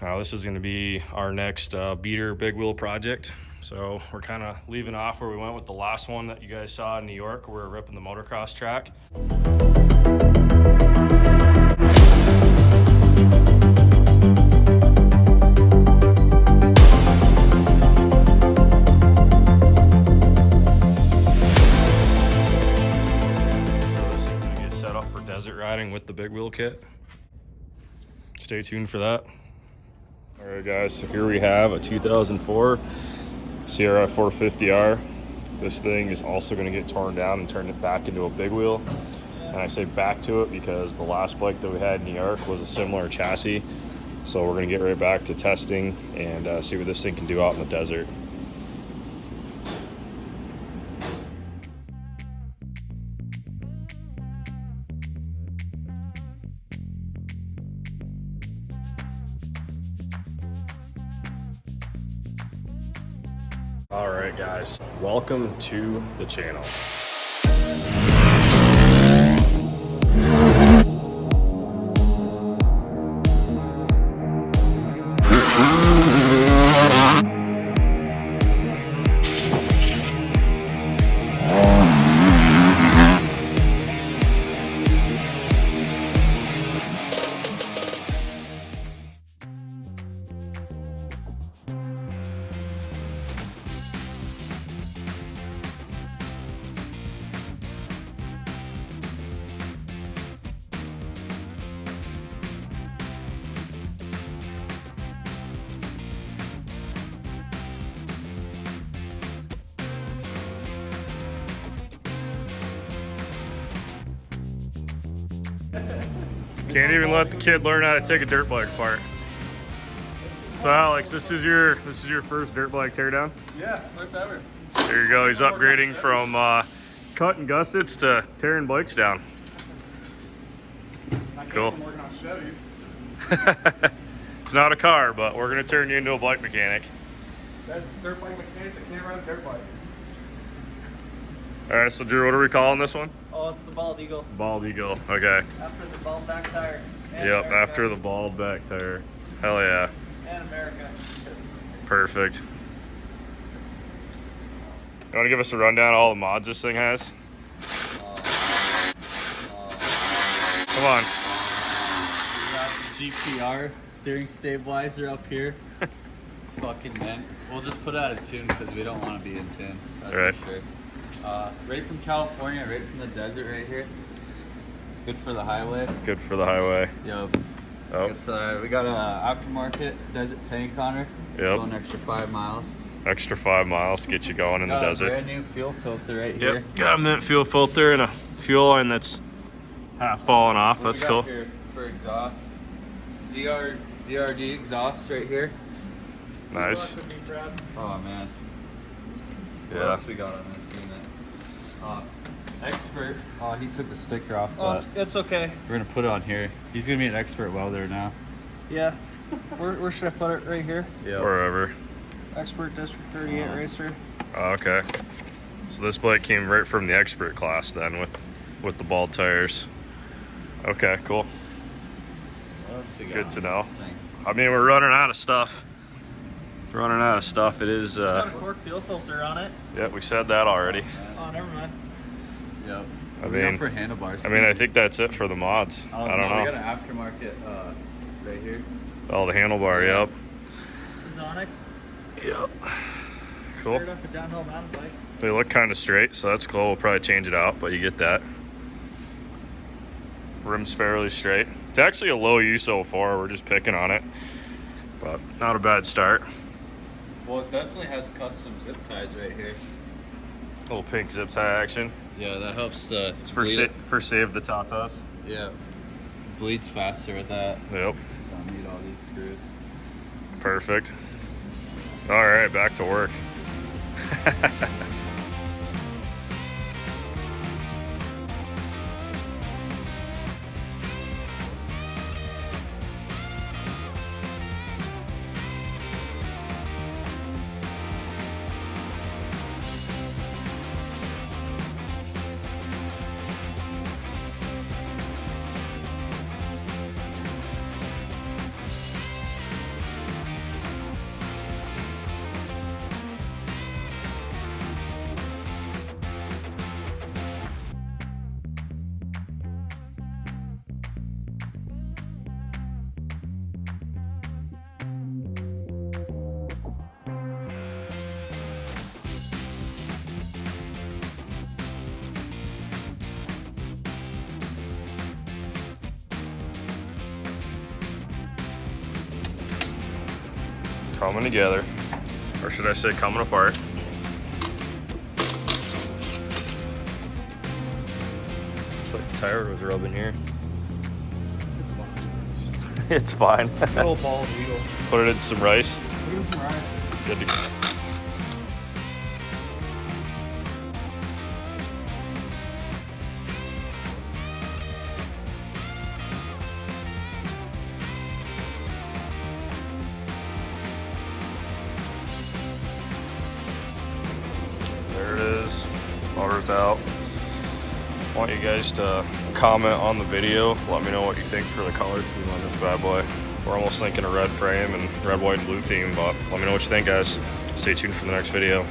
This is going to be our next beater big wheel project. So we're kind of leaving off where we went with the last one that you guys saw in New York. We're ripping the motocross track. So this thing's going to get set up for desert riding with the big wheel kit. Stay tuned for that. All right, guys, so here we have a 2004 CRF450R. This thing is also going to get torn down and turned it back into a big wheel. And I say back to it because the last bike that we had in New York was a similar chassis. So we're going to get right back to testing and see what this thing can do out in the desert. All right, guys, welcome to the channel. Can't even let the kid learn how to take a dirt bike apart. So Alex, this is your first dirt bike teardown? Yeah, first ever. There you go. He's upgrading from cutting gussets to tearing bikes down. Cool. I'm working on Chevys. It's not a car, but we're gonna turn you into a bike mechanic. That's a dirt bike mechanic that can't ride a dirt bike. All right, so Drew, what are we calling this one? Oh, it's the Bald Eagle. Bald Eagle. Okay. After the bald back tire. And Yep. America. After the bald back tire. Hell yeah. And America. Perfect. You want to give us a rundown of all the mods this thing has? Come on. We got the GPR steering stabilizer up here. It's fucking mint. We'll just put it out of tune because we don't want to be in tune. That's Right. for sure. Right from California, right from the desert right here. It's good for the highway. Good for the highway. Yep. Oh. Good for the, we got an aftermarket desert tank on her. Yep. Go an extra 5 miles. Extra 5 miles to get you going in the Got a desert. brand new fuel filter right here. Yep. Got a mint fuel filter and a fuel line that's half falling off. What That's we cool. got here for exhaust. DRD exhaust right here. Nice. Oh man. What Yeah. else we got on this unit? Expert. Oh, he took the sticker off. Oh, But it's okay. we're gonna put it on here. He's gonna be an expert welder now. Yeah. Where should I put it? Right here? Yeah. Wherever. Expert District 38 Racer. Oh, okay. So this bike came right from the expert class then with the bald tires. Okay, cool. What else we got Good to on know. this thing? I mean, we're running out of stuff. We're running out of stuff. It is. It's got a cork fuel filter on it. Yeah, we said that already. Oh, never mind. Yep. I What we got mean- for handlebars. I think that's it for the mods. Oh, I don't no, know. We got an aftermarket right here. Oh, the handlebar. Yep. Zonic. Yep. Cool. Straight up a downhill mountain bike. They look kind of straight, so that's cool. We'll probably change it out, but you get that. Rim's fairly straight. It's actually a low USO4. We're just picking on it, but not a bad start. Well, it definitely has custom zip ties right here. Little pink zip tie action. Yeah, that helps to. It's for for save the tatas. Yeah. Bleeds faster with that. Yep. Don't need all these screws. Perfect. All right, back to work. coming together, or should I say coming apart. Looks like the tire was rubbing here. It's fine. Little ball of wheel. Put it in some rice. Look at some rice. Good to go. There it is. Motor's out. I want you guys to comment on the video. Let me know what you think for the color scheme on this bad boy. We're almost thinking a red frame and red, white, and blue theme, but let me know what you think, guys. Stay tuned for the next video.